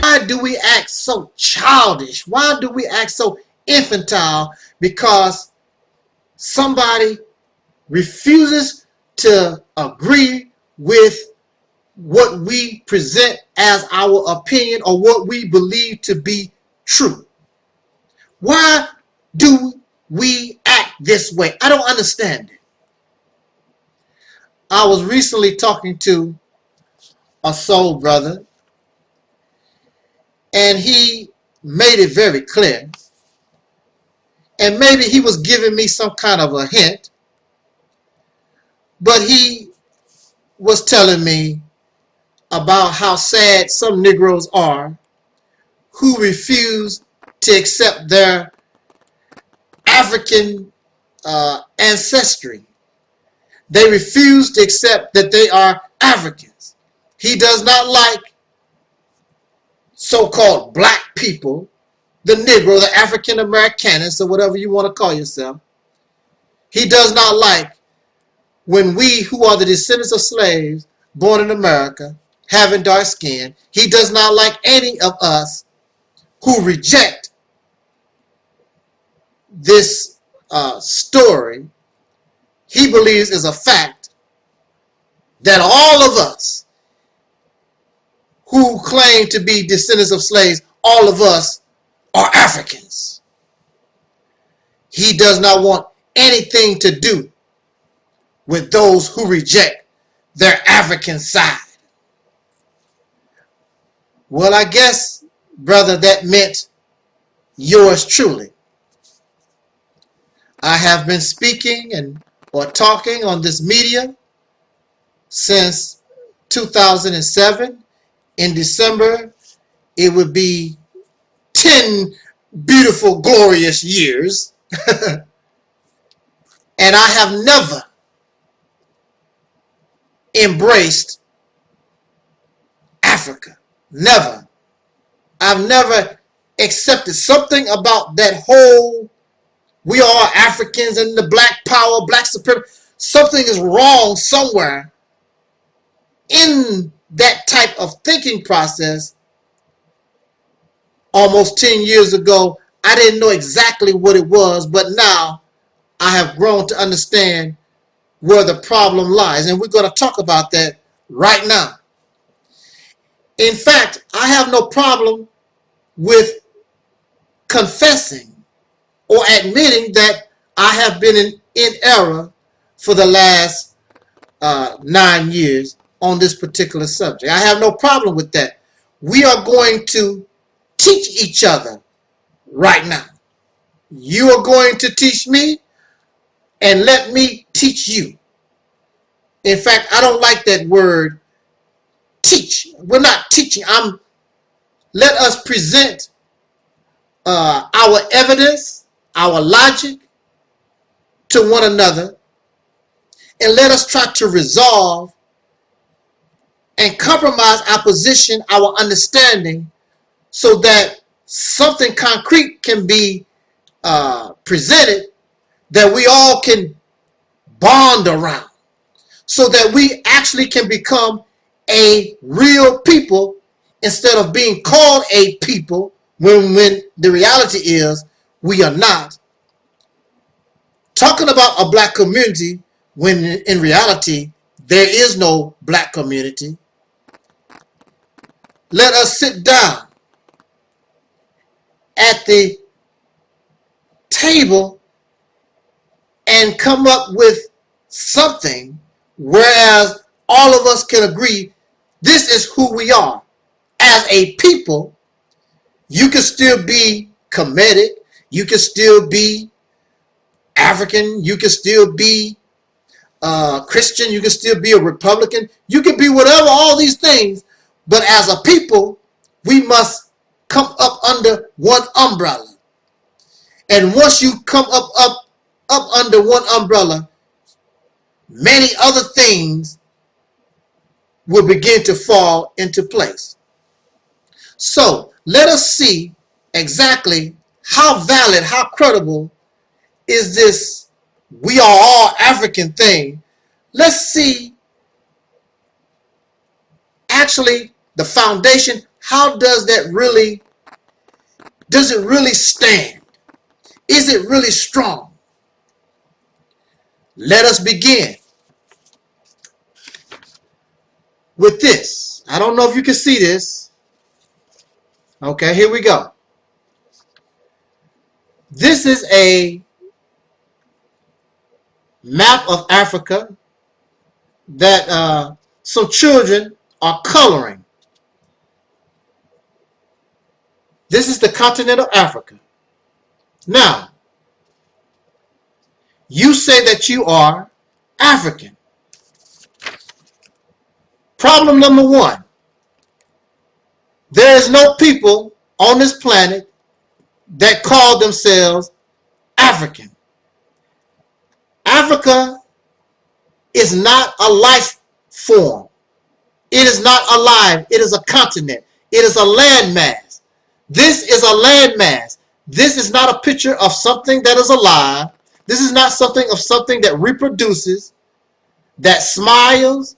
Why do we act so childish? Why do we act so infantile? Because somebody refuses to agree with what we present as our opinion or what we believe to be true. Why do we act this way? I don't understand it. I was recently talking to a soul brother, and he made it very clear, and maybe he was giving me some kind of a hint, but he was telling me about how sad some Negroes are who refuse to accept their African ancestry. They refuse to accept that they are Africans. He does not like so-called black people, the Negro, the African Americanists, or whatever you want to call yourself. He does not like when we, who are the descendants of slaves born in America, having dark skin. He does not like any of us who reject this story. He believes is a fact that all of us who claim to be descendants of slaves, all of us are Africans. He does not want anything to do with those who reject their African side. Well, I guess, brother, that meant yours truly. I have been speaking or talking on this media since 2007. In December, it would be 10 beautiful, glorious years. And I have never embraced Africa. Never. I've never accepted something about that whole we are Africans and the black power, black supremacy. Something is wrong somewhere in that type of thinking process. Almost 10 years ago, I didn't know exactly what it was, but now I have grown to understand where the problem lies. And we're going to talk about that right now. In fact, I have no problem with confessing or admitting that I have been in error for the last 9 years on this particular subject. I have no problem with that. We are going to teach each other right now. You are going to teach me, and let me teach you. In fact, I don't like that word teach. We're not teaching. Let us present our evidence, our logic to one another, and let us try to resolve and compromise our position, our understanding, so that something concrete can be presented that we all can bond around, so that we actually can become a real people instead of being called a people when the reality is we are not. Talking about a black community when in reality there is no black community. Let us sit down at the table and come up with something, whereas all of us can agree this is who we are. As a people, you can still be Kemetic, you can still be African, you can still be Christian, you can still be a Republican, you can be whatever, all these things, but as a people, we must come up under one umbrella. And once you come up under one umbrella, many other things will begin to fall into place. So let us see exactly how valid, how credible is this we are all African thing. Let's see actually the foundation. How does it really stand? Is it really strong? Let us begin with this. I don't know if you can see this. Okay, here we go. This is a map of Africa that some children are coloring. This is the continent of Africa. Now, you say that you are African. Problem number one, there is no people on this planet that call themselves African. Africa is not a life form. It is not alive. It is a continent. It is a landmass. This is a landmass. This is not a picture of something that is alive. This is not something that reproduces, that smiles,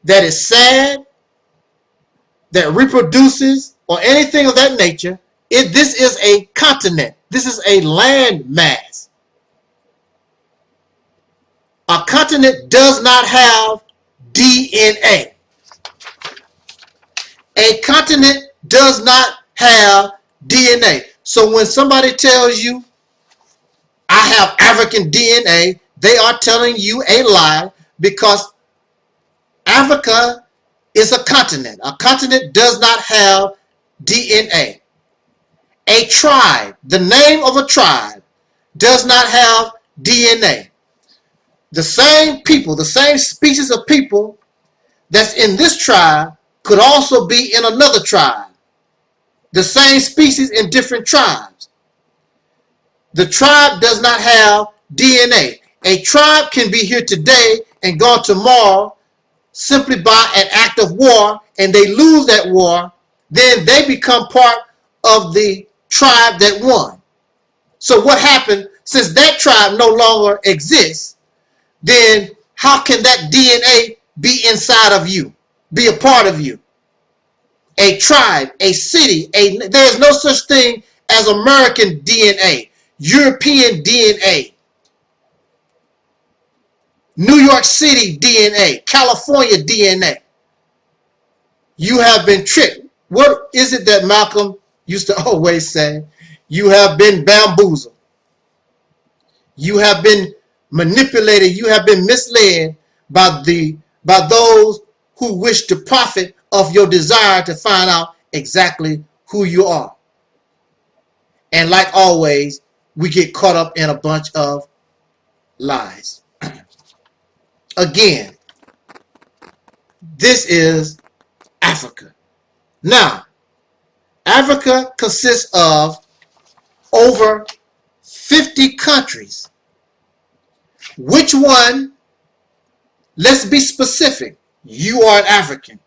that is sad, that reproduces, or anything of that nature. This is a continent. This is a landmass. A continent does not have DNA. A continent does not have DNA. So when somebody tells you, I have African DNA, they are telling you a lie, because Africa is a continent. A continent does not have DNA. A tribe, the name of a tribe, does not have DNA. The same people, the same species of people that's in this tribe could also be in another tribe. The same species in different tribes. The tribe does not have DNA. A tribe can be here today and gone tomorrow simply by an act of war, and they lose that war, then they become part of the tribe that won. So what happened, since that tribe no longer exists, then how can that DNA be inside of you, be a part of you? A tribe, a city, there is no such thing as American DNA, European DNA, New York City DNA, California DNA. You have been tricked. What is it that Malcolm used to always say? You have been bamboozled. You have been manipulated. You have been misled by those who wish to profit of your desire to find out exactly who you are. And like always, we get caught up in a bunch of lies. Again, this is Africa. Now, Africa consists of over 50 countries. Which one? Let's be specific. You are an African.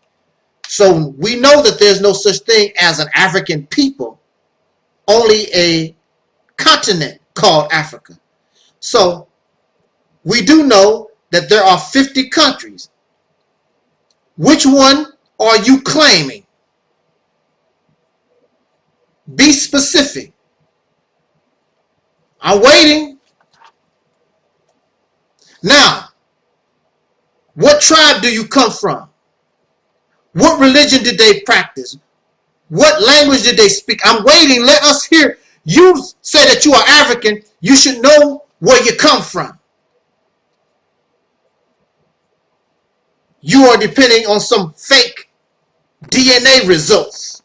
So we know that there's no such thing as an African people, only a continent called Africa. So we do know that there are 50 countries. Which one are you claiming? Be specific. I'm waiting. Now, what tribe do you come from? What religion did they practice? What language did they speak? I'm waiting. Let us hear. You say that you are African. You should know where you come from. You are depending on some fake DNA results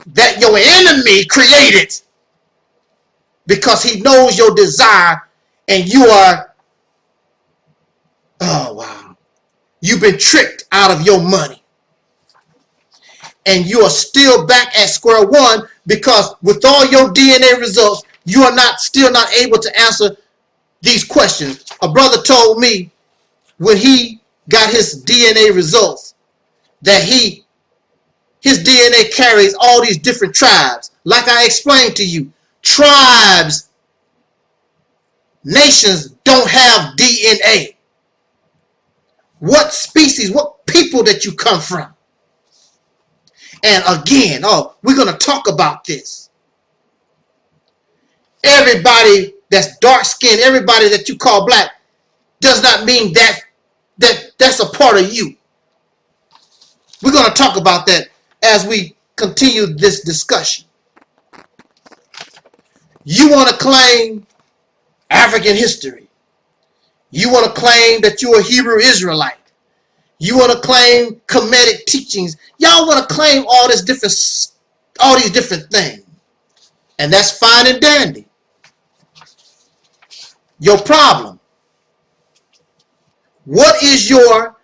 that your enemy created because he knows your desire and you are, oh wow, you've been tricked out of your money. And you are still back at square one because with all your DNA results, you are still not able to answer these questions. A brother told me when he got his DNA results that his DNA carries all these different tribes. Like I explained to you, tribes, nations don't have DNA. What species, what people that you come from? And again, we're going to talk about this. Everybody that's dark-skinned, everybody that you call black, does not mean that's a part of you. We're going to talk about that as we continue this discussion. You want to claim African history. You want to claim that you're a Hebrew Israelite. You want to claim Kemetic teachings. Y'all want to claim all these different things. And that's fine and dandy. Your problem. What is your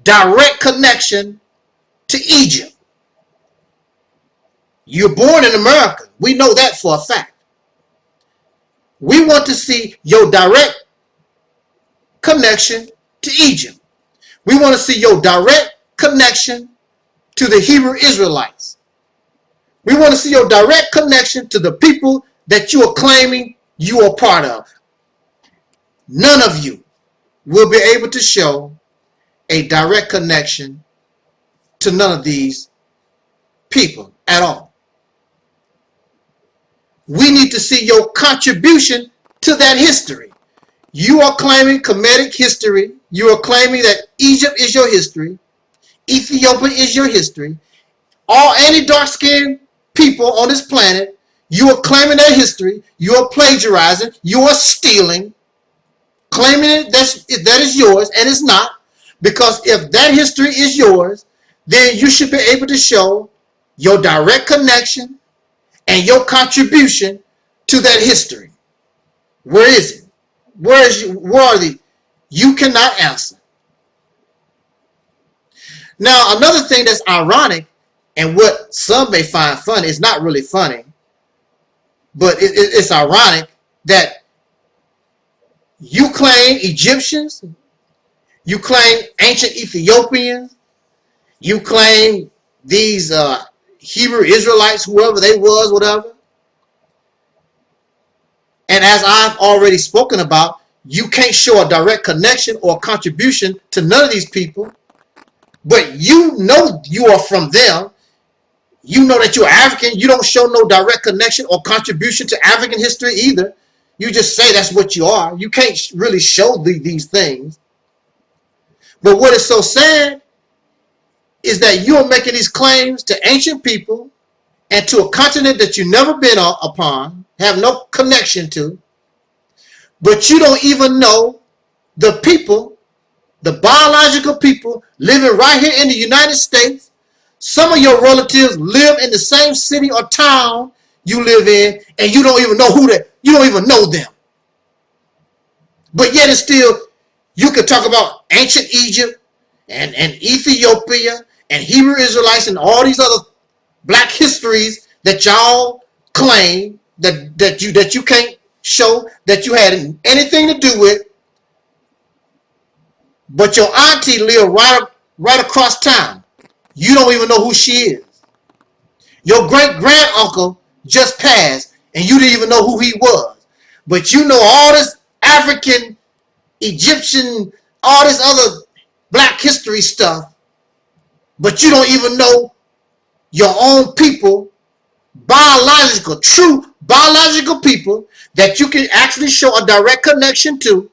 direct connection to Egypt? You're born in America. We know that for a fact. We want to see your direct connection to Egypt. We want to see your direct connection to the Hebrew Israelites. We want to see your direct connection to the people that you are claiming you are part of. None of you will be able to show a direct connection to none of these people at all. We need to see your contribution to that history. You are claiming Kemetic history. You are claiming that Egypt is your history. Ethiopia is your history. Any dark-skinned people on this planet, you are claiming their history. You are plagiarizing. You are stealing. Claiming that is yours, and it's not. Because if that history is yours, then you should be able to show your direct connection and your contribution to that history. Where is it? Where are they? You cannot answer. Now, another thing that's ironic and what some may find funny, it's not really funny, but it's ironic that you claim Egyptians, you claim ancient Ethiopians, you claim these Hebrew Israelites, whoever they was, whatever. And as I've already spoken about, you can't show a direct connection or contribution to none of these people. But you know you are from them. You know that you're African. You don't show no direct connection or contribution to African history either. You just say that's what you are. You can't really show these things. But what is so sad is that you are making these claims to ancient people and to a continent that you've never been upon, have no connection to, but you don't even know the people, the biological people living right here in the United States. Some of your relatives live in the same city or town you live in, and you don't even know you don't even know them. But yet and still, you could talk about ancient Egypt and Ethiopia and Hebrew Israelites and all these other black histories that y'all claim that you can't show that you had anything to do with. But your auntie lived right across town. You don't even know who she is. Your great-granduncle just passed, and you didn't even know who he was. But you know all this African, Egyptian, all this other black history stuff, but you don't even know your own people, true biological people that you can actually show a direct connection to,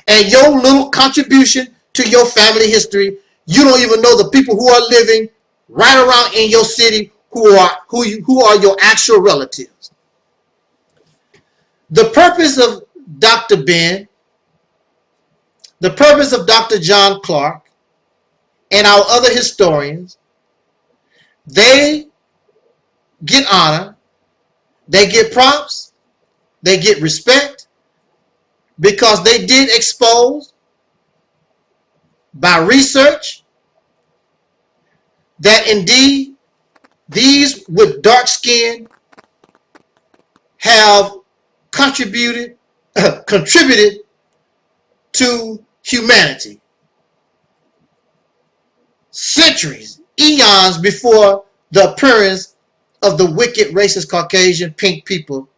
and your little contribution to your family history. You don't even know the people who are living right around in your city who are your actual relatives. The purpose of Dr. Ben, the purpose of Dr. John Clark, and our other historians, they get honor, they get props, they get respect, because they did expose by research that indeed these with dark skin have contributed to humanity centuries, eons before the appearance of the wicked, racist, Caucasian, pink people.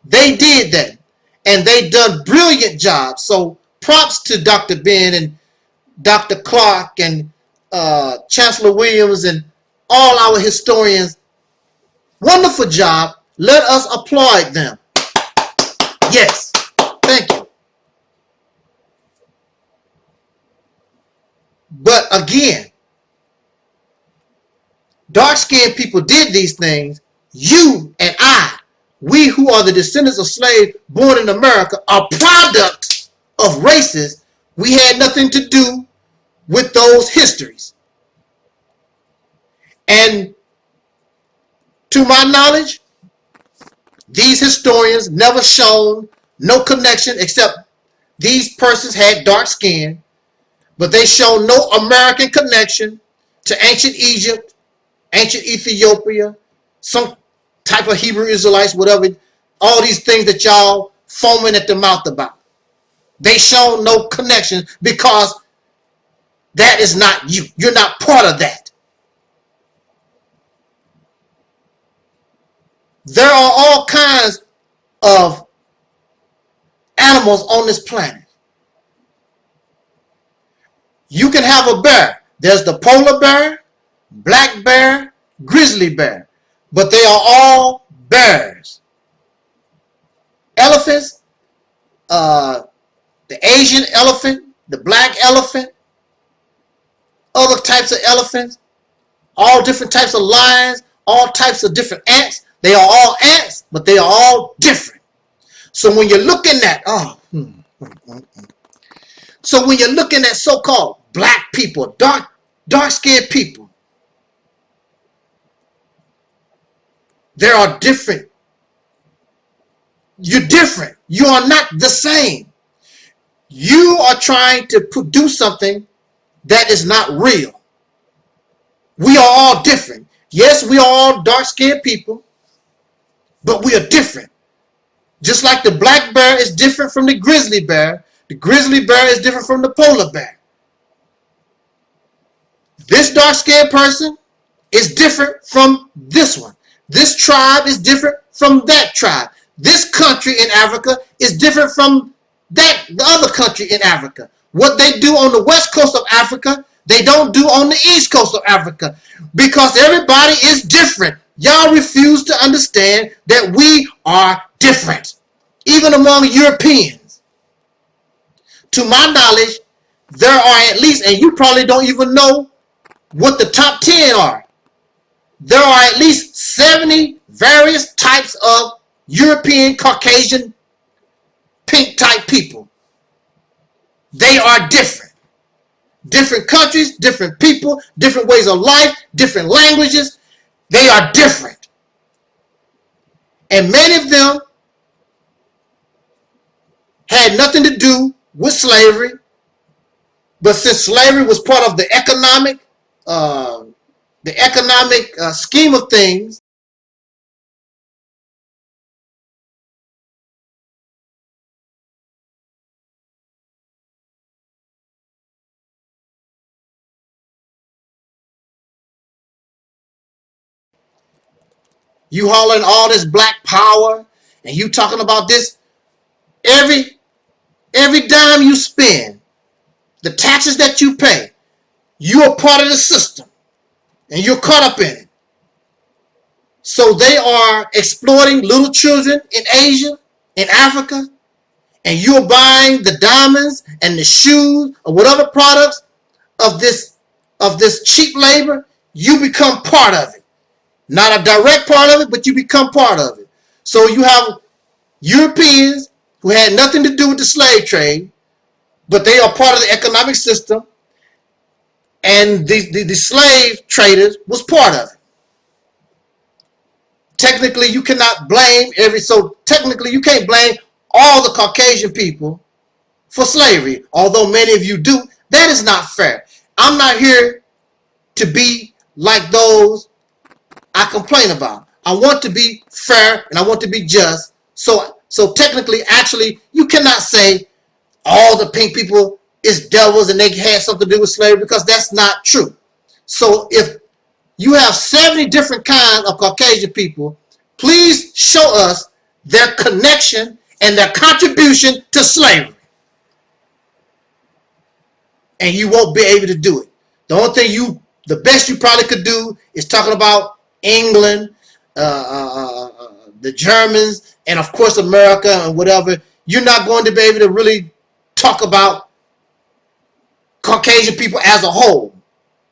They did that, and they done brilliant jobs. So props to Dr. Ben and Dr. Clark and Chancellor Williams and all our historians. Wonderful job. Let us applaud them. Yes. Thank you. But again, dark-skinned people did these things. You and I, we who are the descendants of slaves born in America, are products of races. We had nothing to do with those histories. And to my knowledge, these historians never shown no connection, except these persons had dark skin, but they show no American connection to ancient Egypt, ancient Ethiopia, some type of Hebrew Israelites, whatever, all these things that y'all foaming at the mouth about. They show no connection because that is not you. You're not part of that. There are all kinds of animals on this planet. You can have a bear. There's the polar bear, black bear, grizzly bear, but they are all bears. Elephants, the Asian elephant, the black elephant, other types of elephants, all different types of lions, all types of different ants. They are all ants, but they are all different. So when you're looking at, so when you're looking at so-called black people, dark-skinned people, there are different. You're different. You are not the same. You are trying to produce something that is not real. We are all different. Yes, we are all dark-skinned people, but we are different. Just like the black bear is different from the grizzly bear is different from the polar bear. This dark-skinned person is different from this one. This tribe is different from that tribe. This country in Africa is different from the other country in Africa. What they do on the west coast of Africa, they don't do on the east coast of Africa, because everybody is different. Y'all refuse to understand that we are different, even among Europeans. To my knowledge, there are at least, and you probably don't even know what the top 10 are. There are at least 70 various types of European, Caucasian, pink type people. They are different. Different countries, different people, different ways of life, different languages. They are different. And many of them had nothing to do with slavery. But since slavery was part of the economic scheme of things, you hauling all this black power and you talking about this, every dime you spend, the taxes that you pay, you are part of the system and you're caught up in it. So they are exploiting little children in Asia, in Africa, and you're buying the diamonds and the shoes or whatever products of this cheap labor. You become part of it. Not a direct part of it, but you become part of it. So you have Europeans who had nothing to do with the slave trade, but they are part of the economic system. And the slave traders was part of it. Technically, you cannot blame technically you can't blame all the Caucasian people for slavery, although many of you do. That is not fair. I'm not here to be like those I complain about. I want to be fair and I want to be just. So technically, actually, you cannot say all the pink people is devils and they had something to do with slavery, because that's not true. So if you have 70 different kinds of Caucasian people, please show us their connection and their contribution to slavery. And you won't be able to do it. The only thing the best you probably could do is talking about England, the Germans, and of course America and whatever. You're not going to be able to really talk about Caucasian people as a whole.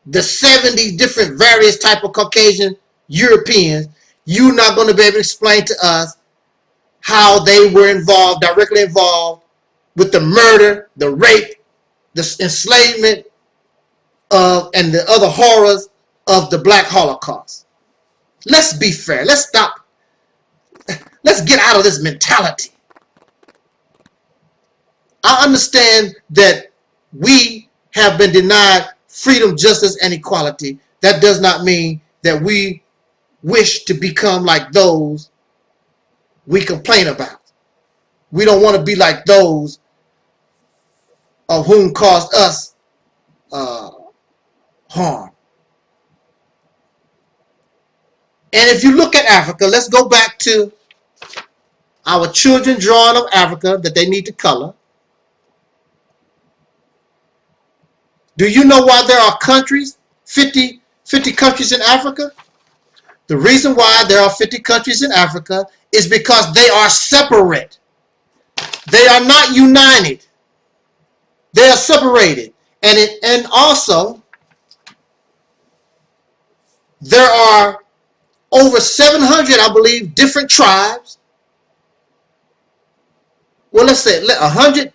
The 70 different various type of Caucasian Europeans, you're not going to be able to explain to us how they were directly involved with the murder, the rape, the enslavement and the other horrors of the Black Holocaust. Let's be fair. Let's stop. Let's get out of this mentality. I understand that we have been denied freedom, justice, and equality. That does not mean that we wish to become like those we complain about. We don't want to be like those of whom caused us harm. And if you look at Africa, let's go back to our children drawing of Africa that they need to color. Do you know why there are countries, 50 countries in Africa? The reason why there are 50 countries in Africa is because they are separate. They are not united. They are separated. And also, there are over 700, I believe, different tribes. Well, let's say 100.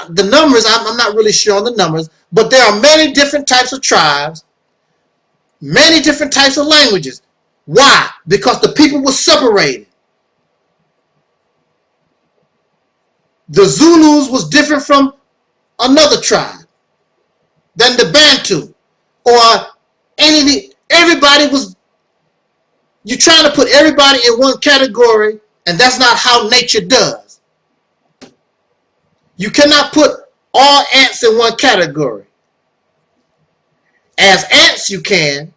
The numbers, I'm not really sure on the numbers, but there are many different types of tribes, many different types of languages. Why? Because the people were separated. The Zulus was different from another tribe than the Bantu or everybody was. You're trying to put everybody in one category, and that's not how nature does. You cannot put all ants in one category. As ants you can,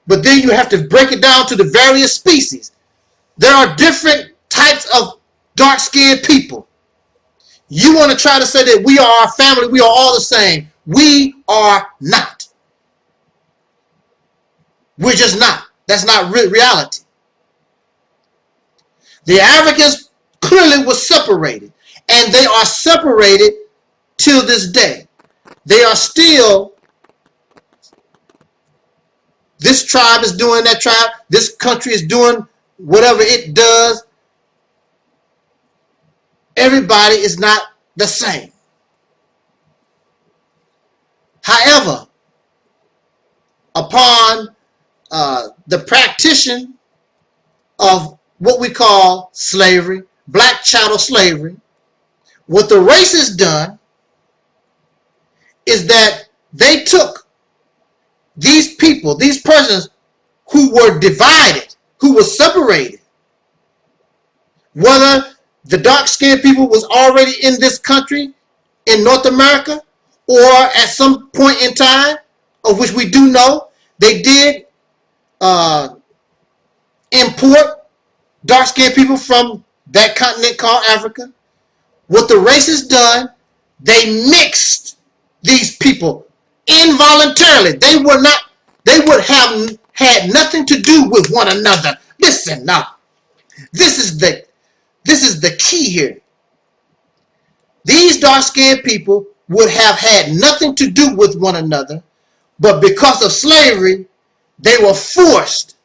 but then you have to break it down to the various species. There are different types of dark-skinned people. You want to try to say that we are a family, we are all the same. We are not. We're just not. That's not reality. The Africans clearly were separated, and they are separated till this day. They are still, this tribe is doing that tribe, this country is doing whatever it does. Everybody is not the same. However, upon the practice of what we call slavery, black chattel slavery, what the racists done is that they took these people, these persons who were divided, who were separated, whether the dark-skinned people was already in this country, in North America, or at some point in time, of which we do know, they did import dark-skinned people from that continent called Africa. What the racists done, they mixed these people involuntarily. They would have had nothing to do with one another. Listen now. This is the key here. These dark-skinned people would have had nothing to do with one another, but because of slavery, they were forced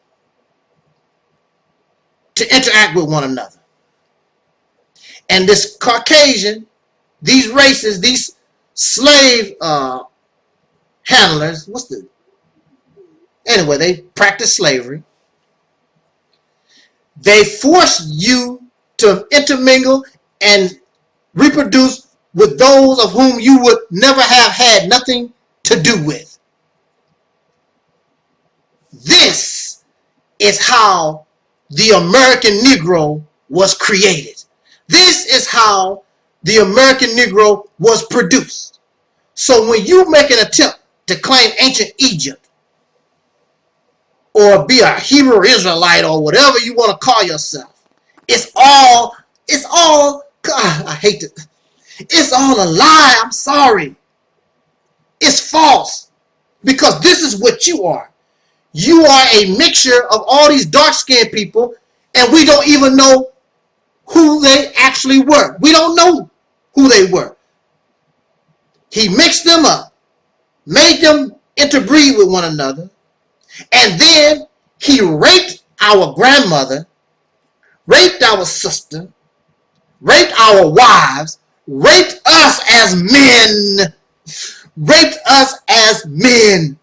to interact with one another. And this Caucasian, these races, these slave handlers. Anyway, they practiced slavery. They forced you to intermingle and reproduce with those of whom you would never have had nothing to do with. This is how the American Negro was created. This is how the American Negro was produced. So when you make an attempt to claim ancient Egypt or be a Hebrew Israelite or whatever you want to call yourself, it's all, God, I hate it. It's all a lie. I'm sorry. It's false, because this is what you are. You are a mixture of all these dark-skinned people, and we don't even know who they actually were. We don't know who they were. He mixed them up, made them interbreed with one another, and then he raped our grandmother, raped our sister, raped our wives, raped us as men, raped us as men.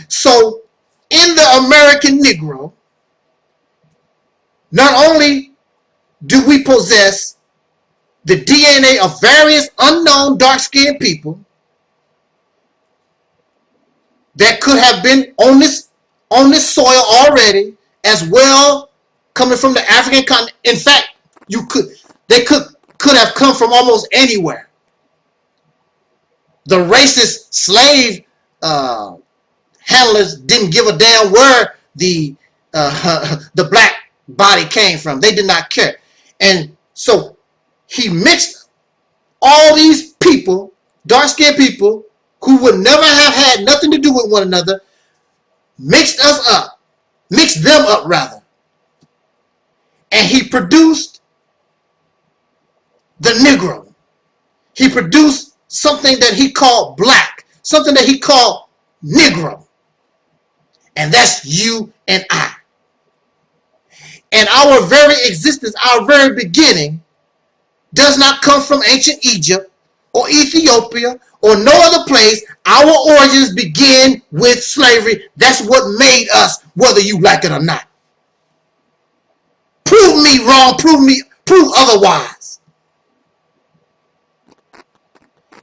So in the American Negro, not only do we possess the DNA of various unknown dark-skinned people that could have been on this soil already, as well coming from the African continent. In fact, they could have come from almost anywhere. The racist slave handlers didn't give a damn where the black body came from. They did not care. And so he mixed all these people, dark-skinned people, who would never have had nothing to do with one another, mixed them up rather. And he produced the Negro. He produced something that he called black, something that he called Negro. And that's you and I. And our very existence, our very beginning, does not come from ancient Egypt or Ethiopia or no other place. Our origins begin with slavery. That's what made us, whether you like it or not. Prove me wrong, prove otherwise.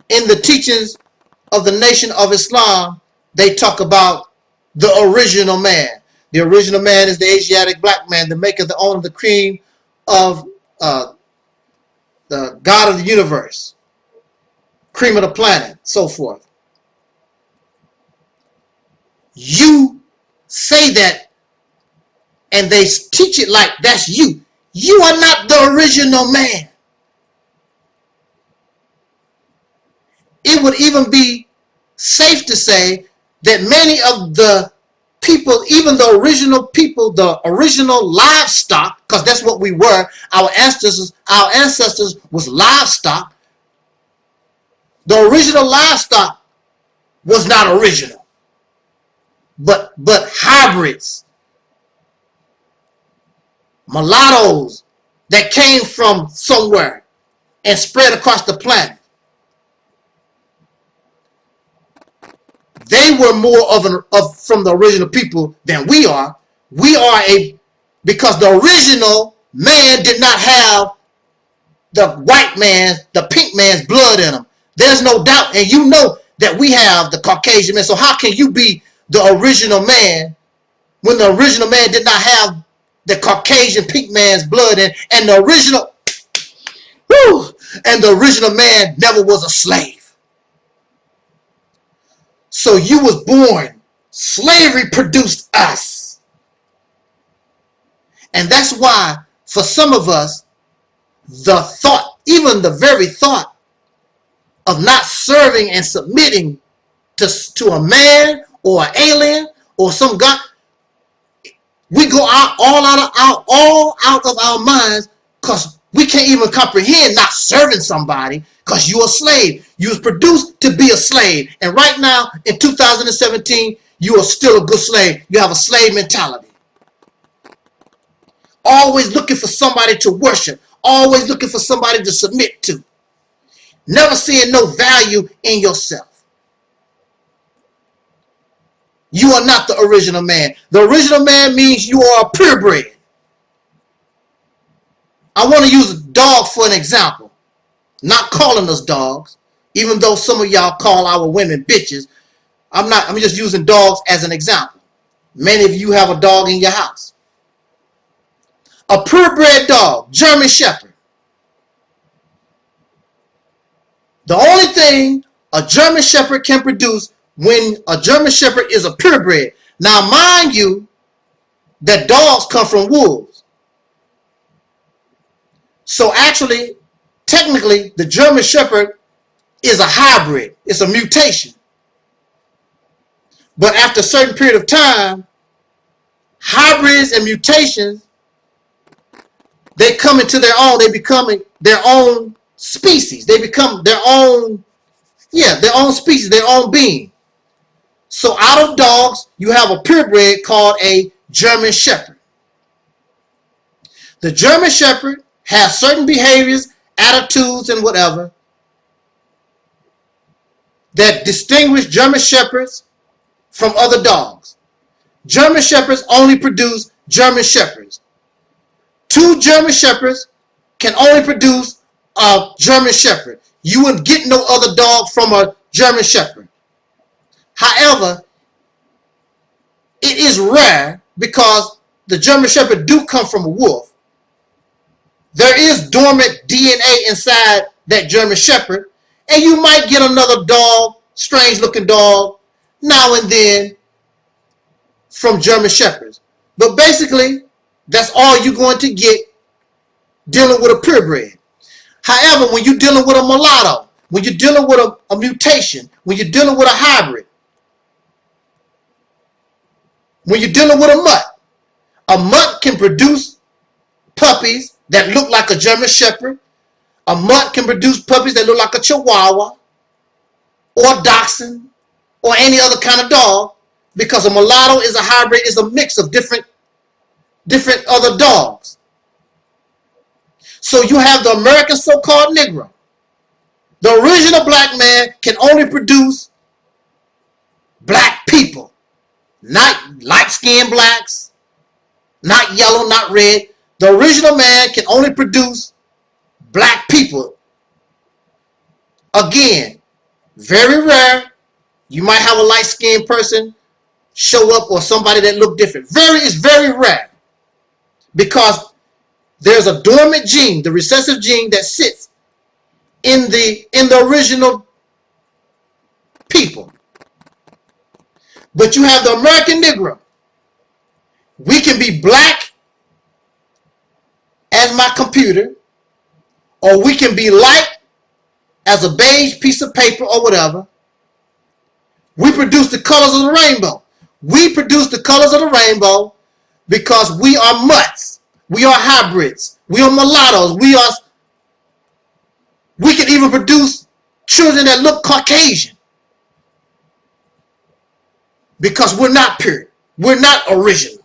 In the teachings of the Nation of Islam, they talk about the original man. The original man is the Asiatic black man, the maker, the owner, the cream of the God of the universe, cream of the planet, so forth. You say that, and they teach it like that's you. You are not the original man. It would even be safe to say that many of the people, even the original people, the original livestock, because that's what we were. Our ancestors was livestock. The original livestock was not original, but hybrids, mulattoes that came from somewhere and spread across the planet. They were more from the original people than we are. We are because the original man did not have the white man's, the pink man's blood in him. There's no doubt, and you know that we have the Caucasian man. So how can you be the original man when the original man did not have the Caucasian pink man's blood in, and the original man never was a slave? So you was born. Slavery produced us. And that's why, for some of us, the thought, even the very thought of not serving and submitting to a man or an alien or some God, we go all out of our minds, because we can't even comprehend not serving somebody. Because you're a slave. You was produced to be a slave. And right now, in 2017, you are still a good slave. You have a slave mentality. Always looking for somebody to worship. Always looking for somebody to submit to. Never seeing no value in yourself. You are not the original man. The original man means you are a purebred. I want to use a dog for an example. Not calling us dogs, even though some of y'all call our women bitches. I'm just using dogs as an example. Many of you have a dog in your house. A purebred dog, German Shepherd. The only thing a German Shepherd can produce when a German Shepherd is a purebred. Now, mind you, that dogs come from wolves. So actually, technically, the German Shepherd is a hybrid. It's a mutation. But after a certain period of time, hybrids and mutations, they come into their own. They become their own species. They become their own, their own species, their own being. So out of dogs, you have a purebred called a German Shepherd. The German Shepherd has certain behaviors, attitudes, and whatever that distinguish German Shepherds from other dogs. German Shepherds only produce German Shepherds. 2 German Shepherds can only produce a German Shepherd. You wouldn't get no other dog from a German Shepherd. However, it is rare because the German Shepherd do come from a wolf. There is dormant DNA inside that German Shepherd, and you might get another dog, strange looking dog, now and then from German Shepherds. But basically, that's all you're going to get dealing with a purebred. However, when you're dealing with a mulatto, when you're dealing with a mutation, when you're dealing with a hybrid, when you're dealing with a mutt can produce puppies that look like a German Shepherd. A mutt can produce puppies that look like a Chihuahua or a Dachshund or any other kind of dog, because a mulatto is a hybrid, is a mix of different other dogs. So you have the American so-called Negro. The original black man can only produce black people. Not light-skinned blacks, not yellow, not red. The original man can only produce black people. Again, very rare. You might have a light-skinned person show up or somebody that look different. It's very rare because there's a dormant gene, the recessive gene that sits in the original people. But you have the American Negro. We can be black as my computer, or we can be light as a beige piece of paper or whatever. We produce the colors of the rainbow. We produce the colors of the rainbow because we are mutts. We are hybrids. We are mulattoes. We can even produce children that look Caucasian. Because we're not pure. We're not original.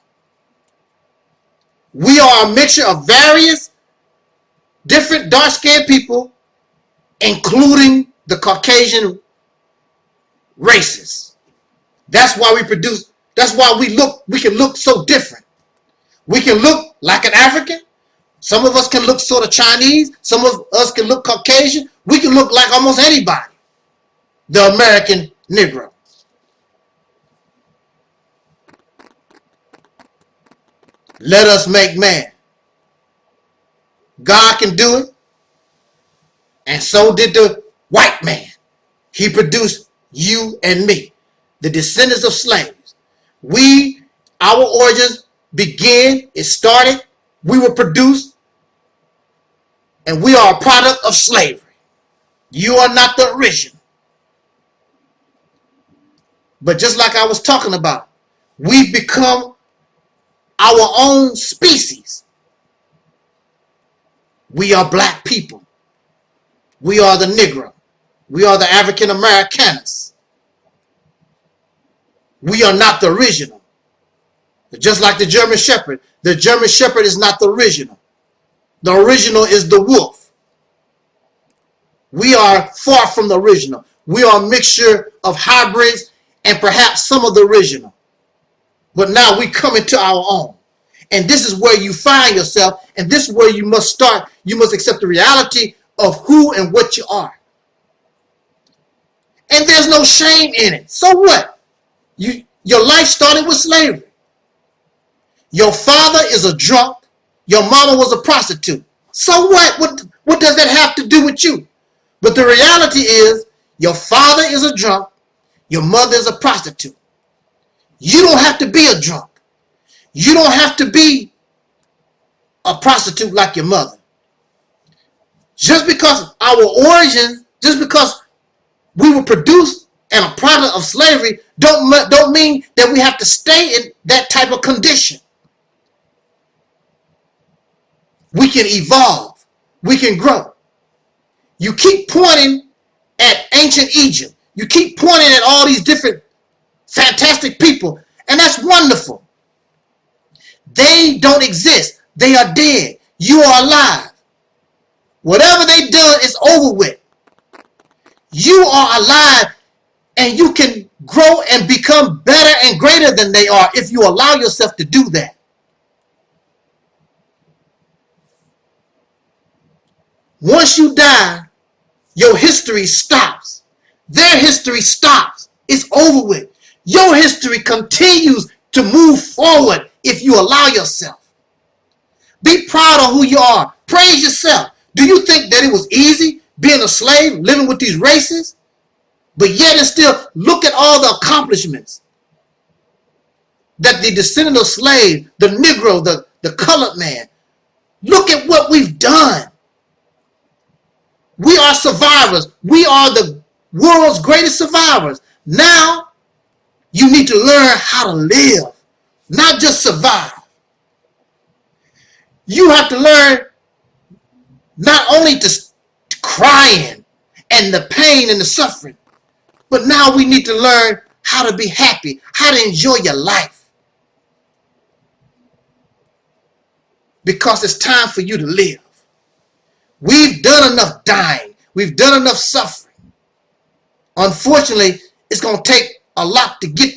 We are a mixture of various different dark-skinned people, including the Caucasian races. That's why we can look so different. We can look like an African. Some of us can look sort of Chinese. Some of us can look Caucasian. We can look like almost anybody. The American Negro. Let us make man. God can do it. And so did the white man. He produced you and me, the descendants of slaves. Our origins it started, we were produced, and we are a product of slavery. You are not the original. But just like I was talking about, we've become our own species. We are black people. We are the Negro. We are the African Americanus. We are not the original. Just like the German Shepherd. The German Shepherd is not the original. The original is the wolf. We are far from the original. We are a mixture of hybrids and perhaps some of the original. But now we come into our own. And this is where you find yourself, and this is where you must start. You must accept the reality of who and what you are. And there's no shame in it. So what? Your life started with slavery. Your father is a drunk. Your mama was a prostitute. So what? What does that have to do with you? But the reality is, your father is a drunk. Your mother is a prostitute. You don't have to be a drunk. You don't have to be a prostitute like your mother. Just because our origins, just because we were produced and a product of slavery, don't mean that we have to stay in that type of condition. We can evolve. We can grow. You keep pointing at ancient Egypt. You keep pointing at all these different fantastic people, and that's wonderful. They don't exist. They are dead. You are alive. Whatever they done is over with. You are alive, and you can grow and become better and greater than they are if you allow yourself to do that. Once you die, your history stops. Their history stops. It's over with. Your history continues to move forward if you allow yourself. Be proud of who you are. Praise yourself. Do you think that it was easy being a slave, living with these races? But yet and still, look at all the accomplishments that the descendant of slave, the Negro, the colored man, look at what we've done. We are survivors. We are the world's greatest survivors. Now, you need to learn how to live, not just survive. You have to learn not only to crying and the pain and the suffering, but now we need to learn how to be happy, how to enjoy your life. Because it's time for you to live. We've done enough dying. We've done enough suffering. Unfortunately, it's going to take a lot to get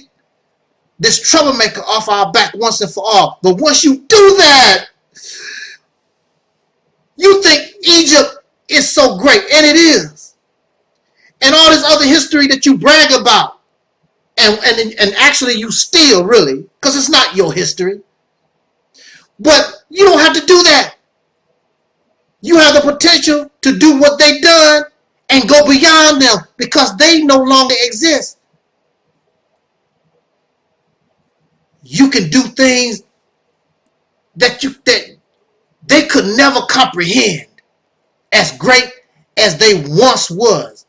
this troublemaker off our back once and for all. But once you do that, you think Egypt is so great, and it is. And all this other history that you brag about, and actually you steal, really, because it's not your history. But you don't have to do that. You have the potential to do what they done and go beyond them because they no longer exist. You can do things that they could never comprehend as great as they once was.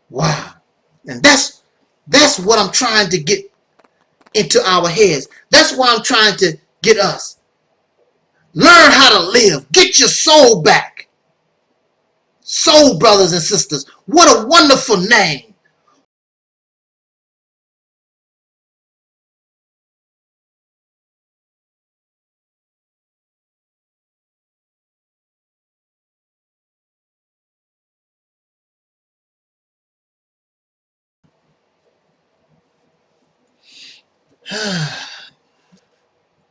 Wow. And that's what I'm trying to get into our heads. That's why I'm trying to get us. Learn how to live. Get your soul back. Soul brothers and sisters. What a wonderful name.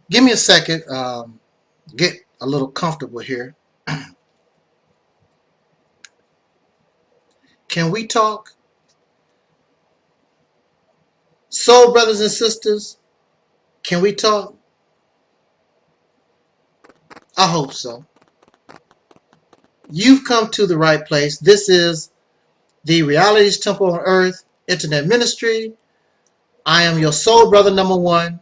Give me a second. Get a little comfortable here. Can we talk? Soul brothers and sisters, can we talk? I hope so. You've come to the right place. This is the Realities Temple on Earth Internet Ministry. I am your soul brother number one,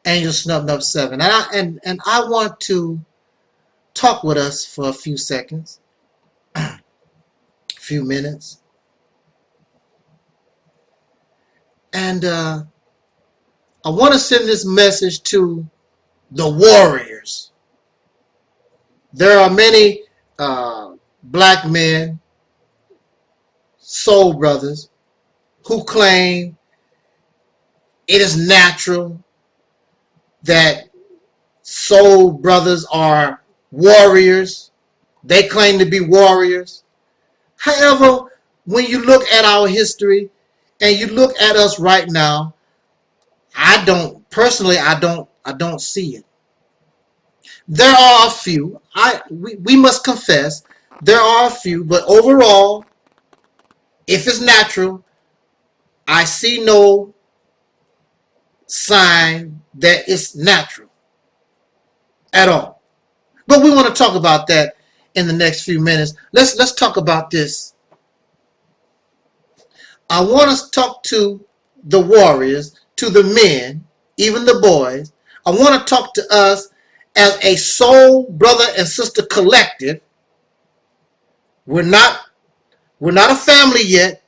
Angel Snub 7. And I want to talk with us for a few seconds, a few minutes. And I want to send this message to the warriors. There are many black men, soul brothers, who claim it is natural that soul brothers are warriors. They claim to be warriors. However, when you look at our history and you look at us right now, I don't personally. I don't see it. There are a few. We must confess there are a few, but overall, if it's natural, I see no sign that it's natural at all. But we want to talk about that in the next few minutes. Let's talk about this. I want us to talk to the warriors, to the men, even the boys. I want to talk to us as a soul brother and sister collective. We're not a family yet.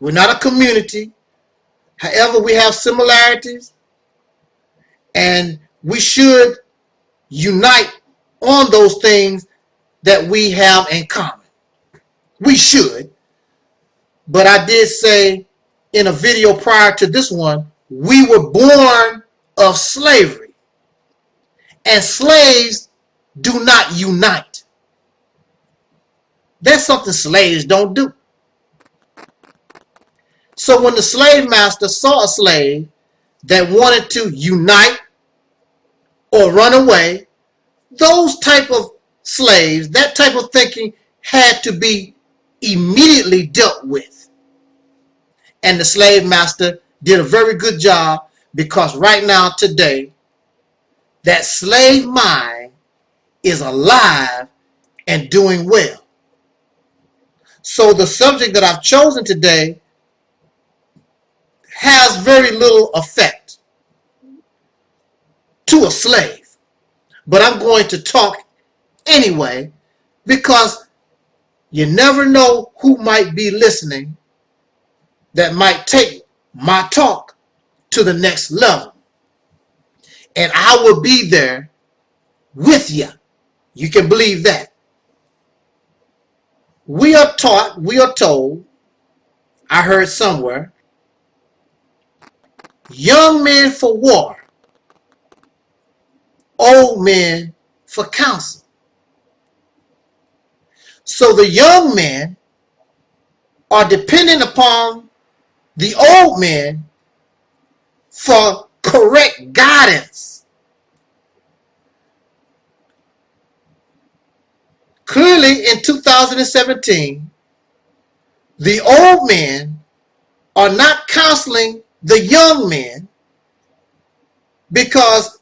We're not a community. However, we have similarities, and we should unite on those things that we have in common. We should. But I did say in a video prior to this one, we were born of slavery. And slaves do not unite. That's something slaves don't do. So when the slave master saw a slave that wanted to unite or run away, those type of slaves, that type of thinking had to be immediately dealt with. And the slave master did a very good job, because right now, today, that slave mind is alive and doing well. So the subject that I've chosen today has very little effect to a slave. But I'm going to talk anyway, because you never know who might be listening that might take my talk to the next level. And I will be there with you. You can believe that. We are taught, we are told, I heard somewhere, young men for war, old men for counsel. So the young men are dependent upon the old men for correct guidance. Clearly, in 2017, the old men are not counseling the young men, because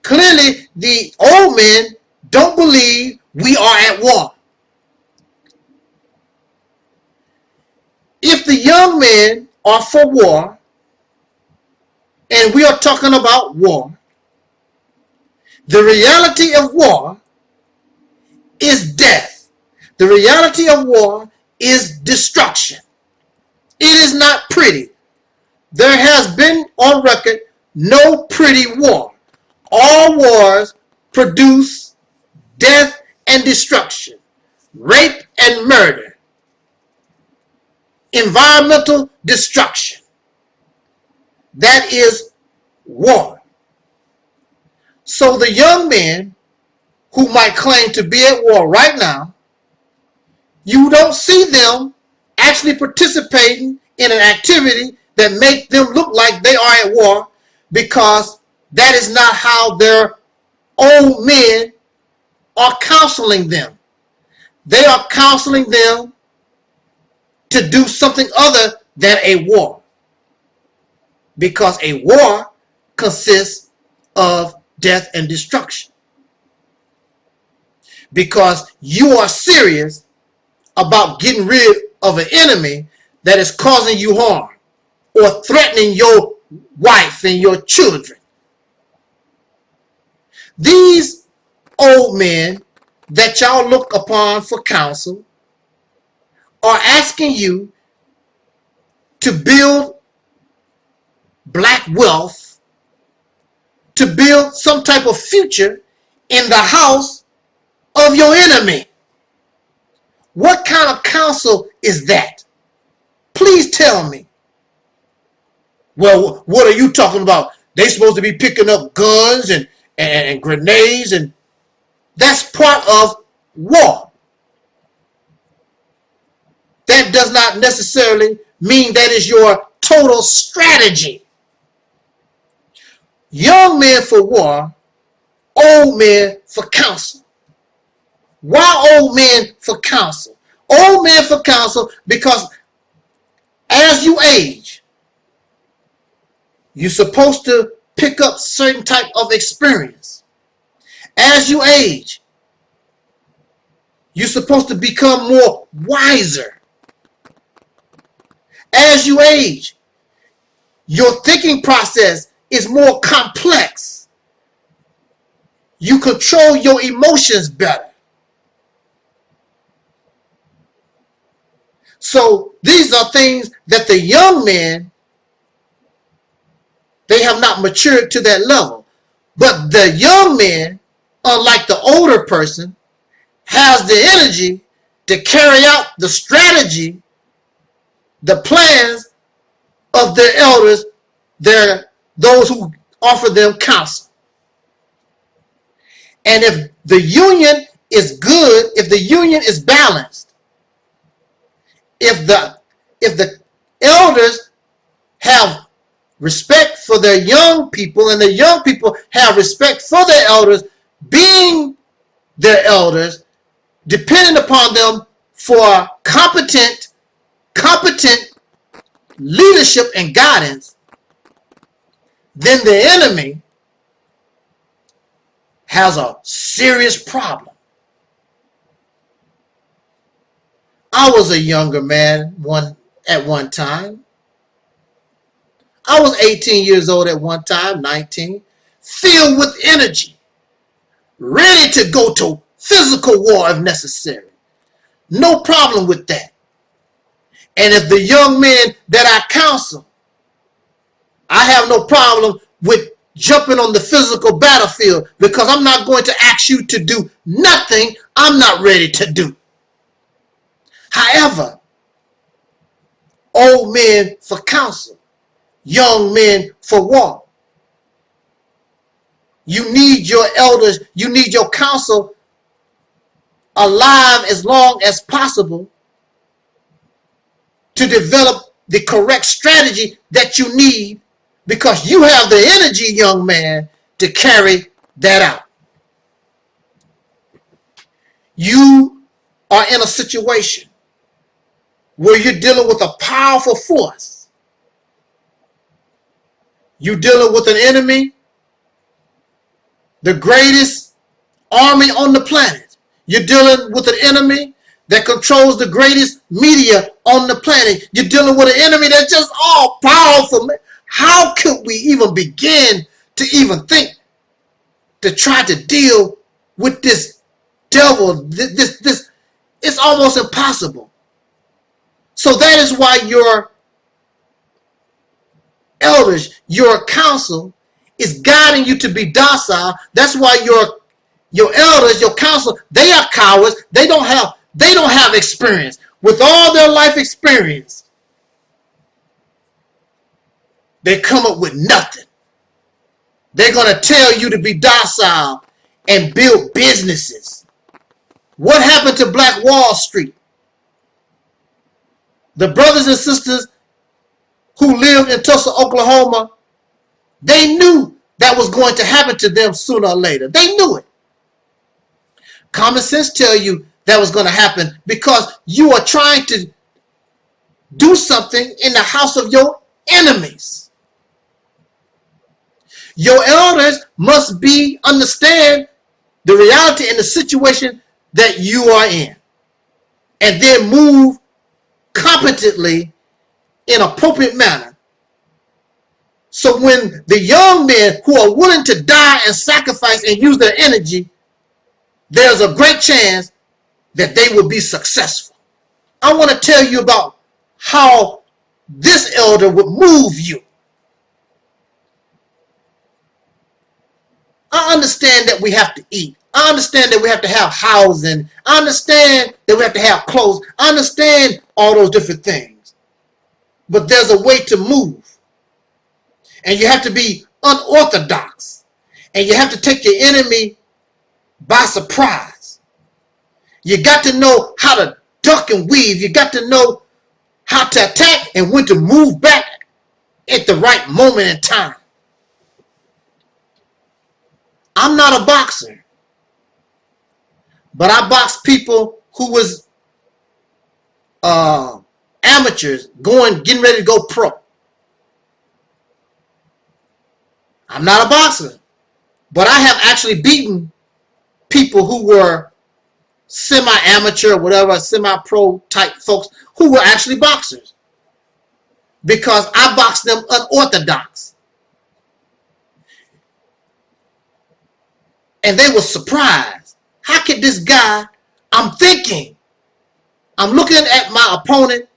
clearly the old men don't believe we are at war. If the young men are for war, and we are talking about war, the reality of war is death. The reality of war is destruction. It is not pretty. There has been on record no pretty war. All wars produce death and destruction, rape and murder, environmental destruction. That is war. So the young men who might claim to be at war right now, you don't see them actually participating in an activity that make them look like they are at war, because that is not how their old men are counseling them. They are counseling them to do something other than a war, because a war consists of death and destruction. Because you are serious about getting rid of an enemy that is causing you harm or threatening your wife and your children. These old men that y'all look upon for counsel are asking you to build black wealth, to build some type of future in the house of your enemy. What kind of counsel is that? Please tell me. Well, what are you talking about? They supposed to be picking up guns and grenades, and that's part of war. That does not necessarily mean that is your total strategy. Young men for war, old men for counsel. Why old men for counsel? Old men for counsel because as you age, you're supposed to pick up certain type of experience. As you age, you're supposed to become more wiser. As you age, your thinking process is more complex. You control your emotions better. So these are things that the young men, they have not matured to that level. But the young man, unlike the older person, has the energy to carry out the strategy, the plans of their elders, those who offer them counsel. And if the union is good, if the union is balanced, if the elders have respect for their young people and the young people have respect for their elders, being their elders, depending upon them for competent leadership and guidance, then the enemy has a serious problem. I was a younger man at one time. I was 18 years old at one time, 19, filled with energy, ready to go to physical war if necessary. No problem with that. And if the young men that I counsel, I have no problem with jumping on the physical battlefield because I'm not going to ask you to do nothing I'm not ready to do. However, old men for counsel, young men for war. You need your elders, you need your counsel alive as long as possible to develop the correct strategy that you need, because you have the energy, young man, to carry that out. You are in a situation where you're dealing with a powerful force. You're dealing with an enemy, the greatest army on the planet. You're dealing with an enemy that controls the greatest media on the planet. You're dealing with an enemy that's just all powerful. How could we even begin to even think to try to deal with this devil? This it's almost impossible. So that is why your elders, your counsel is guiding you to be docile. That's why your elders, your counsel, they are cowards. They don't have experience. With all their life experience, they come up with nothing. They're going to tell you to be docile and build businesses. What happened to Black Wall Street? The brothers and sisters who lived in Tulsa, Oklahoma, they knew that was going to happen to them sooner or later. They knew it. Common sense tell you that was going to happen because you are trying to do something in the house of your enemies. Your elders must understand the reality and the situation that you are in, and then move competently in appropriate manner. So when the young men who are willing to die and sacrifice and use their energy, there's a great chance that they will be successful. I want to tell you about how this elder would move you. I understand that we have to eat. I understand that we have to have housing. I understand that we have to have clothes. I understand all those different things. But there's a way to move. And you have to be unorthodox. And you have to take your enemy by surprise. You got to know how to duck and weave. You got to know how to attack and when to move back at the right moment in time. I'm not a boxer, but I boxed people who was amateurs getting ready to go pro. I'm not a boxer, but I have actually beaten people who were semi-amateur, whatever, semi-pro type folks who were actually boxers, because I boxed them unorthodox. And they were surprised. How could this guy, I'm looking at my opponent,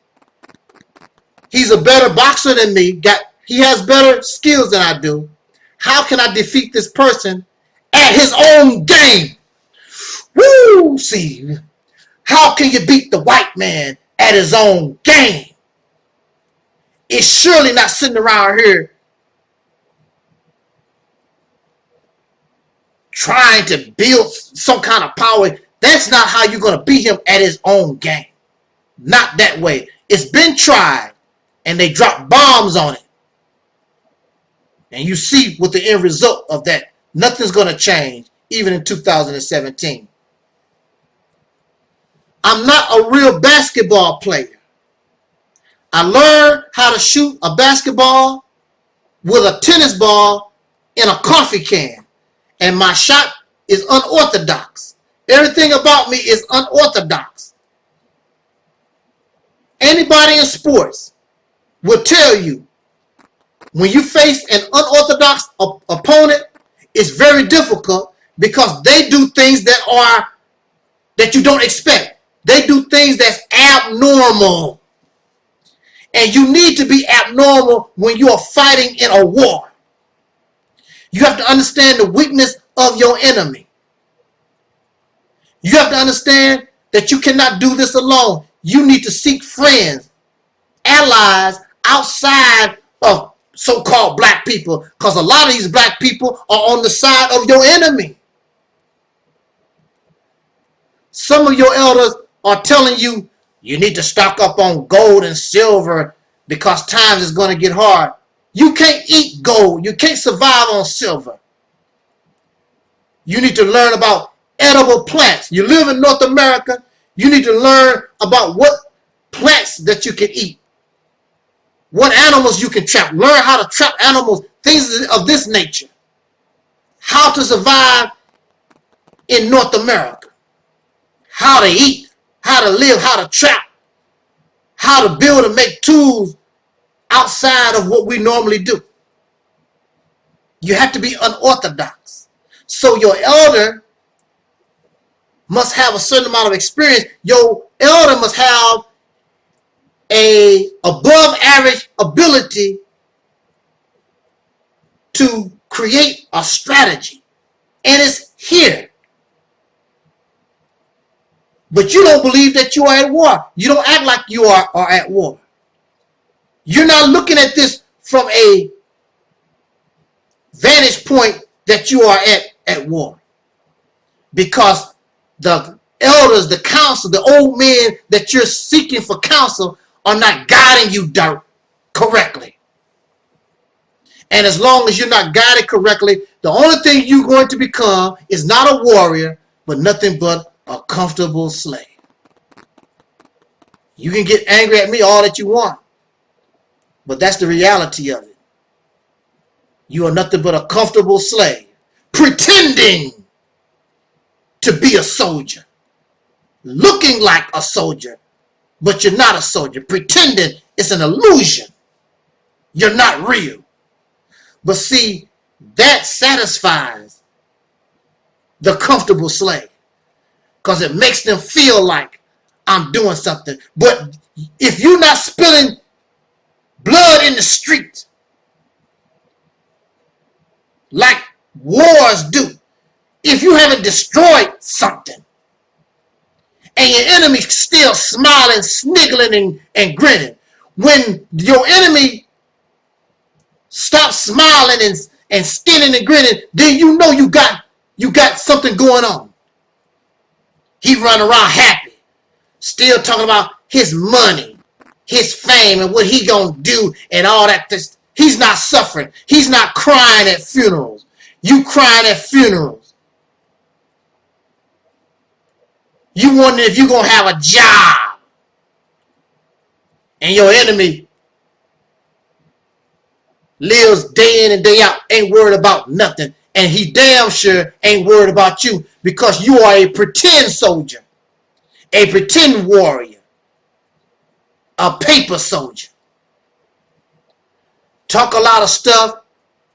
he's a better boxer than me, he has better skills than I do. How can I defeat this person at his own game? Woo! See, how can you beat the white man at his own game? It's surely not sitting around here trying to build some kind of power. That's not how you're going to beat him at his own game. Not that way. It's been tried, and they dropped bombs on it. And you see what the end result of that. Nothing's going to change, even in 2017. I'm not a real basketball player. I learned how to shoot a basketball with a tennis ball in a coffee can. And my shot is unorthodox. Everything about me is unorthodox. Anybody in sports will tell you, when you face an unorthodox opponent, it's very difficult because they do things that you don't expect. They do things that's abnormal. And you need to be abnormal when you are fighting in a war. You have to understand the weakness of your enemy. You have to understand that you cannot do this alone. You need to seek friends, allies outside of so-called black people, because a lot of these black people are on the side of your enemy. Some of your elders are telling you, you need to stock up on gold and silver because times is going to get hard. You can't eat gold. You can't survive on silver. You need to learn about edible plants. You live in North America, you need to learn about what plants that you can eat. What animals you can trap. Learn how to trap animals, things of this nature. How to survive in North America. How to eat, how to live, how to trap, how to build and make tools outside of what we normally do. You have to be unorthodox. So your elder must have a certain amount of experience. Your elder must have a above average ability to create a strategy. And it's here. But you don't believe that you are at war. You don't act like you are at war. You're not looking at this from a vantage point that you are at war. Because the elders, the council, the old men that you're seeking for counsel are not guiding you correctly. And as long as you're not guided correctly, the only thing you're going to become is not a warrior, but nothing but a comfortable slave. You can get angry at me all that you want, but that's the reality of it. You are nothing but a comfortable slave, pretending to be a soldier, looking like a soldier, but you're not a soldier, pretending it's an illusion. You're not real. But see, that satisfies the comfortable slave, because it makes them feel like I'm doing something. But if you're not spilling blood in the street like wars do, if you haven't destroyed something and your enemy still smiling, sniggling, and grinning, when your enemy stops smiling and skinning and grinning, then you know you got something going on. He run around happy, still talking about his money, his fame, and what he gonna do and all that. He's not suffering. He's not crying at funerals. You crying at funerals. You wondering if you're going to have a job. And your enemy lives day in and day out, ain't worried about nothing. And he damn sure ain't worried about you because you are a pretend soldier, a pretend warrior, a paper soldier. Talk a lot of stuff,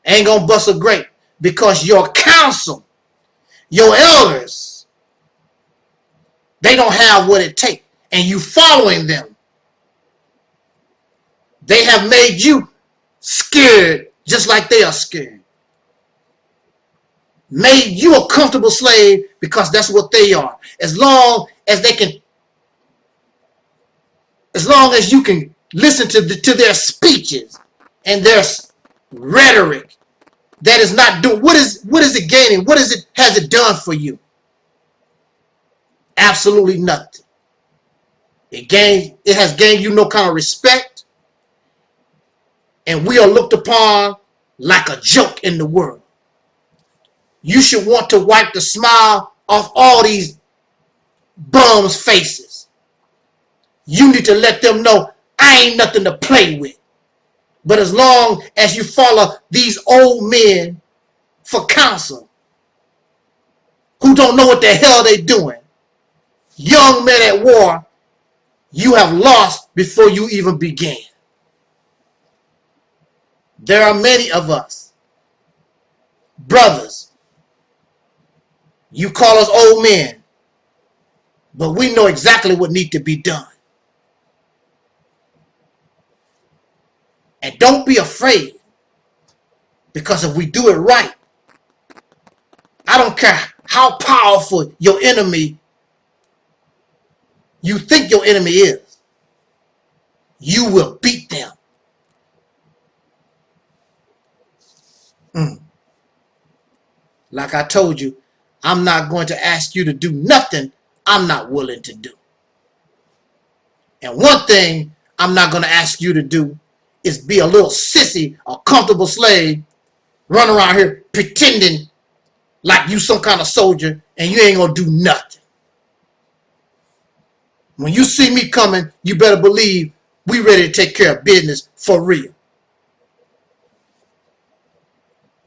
ain't gonna bust a grape because your council, your elders, they don't have what it takes, and you following them. They have made you scared just like they are scared. Made you a comfortable slave because that's what they are. As long as they can, as long as you can listen to their speeches and their rhetoric, that is not doing, what is it gaining? What is it, has it done for you? Absolutely nothing. It has gained you no kind of respect, and we are looked upon like a joke in the world. You should want to wipe the smile off all these bums' faces. You need to let them know I ain't nothing to play with. But as long as you follow these old men for counsel who don't know what the hell they're doing, young men at war, you have lost before you even began. There are many of us, brothers, you call us old men, but we know exactly what needs to be done. And don't be afraid, because if we do it right, I don't care how powerful your enemy, you think your enemy is, you will beat them. Like I told you, I'm not going to ask you to do nothing I'm not willing to do. And one thing I'm not going to ask you to do is be a little sissy, a comfortable slave, run around here pretending like you some kind of soldier and you ain't going to do nothing. When you see me coming, you better believe we ready to take care of business for real.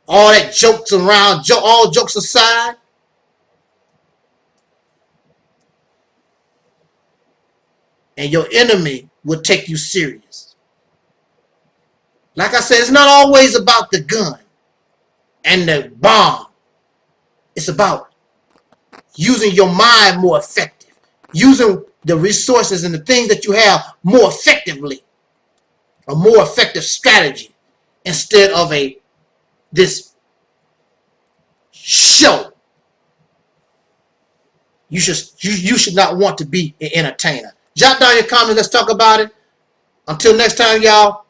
All that jokes around, all jokes aside, and your enemy will take you serious. Like I said, it's not always about the gun and the bomb. It's about using your mind more effective, using the resources and the things that you have more effectively, a more effective strategy instead of this show. You should not want to be an entertainer. Jot down your comments. Let's talk about it. Until next time, y'all.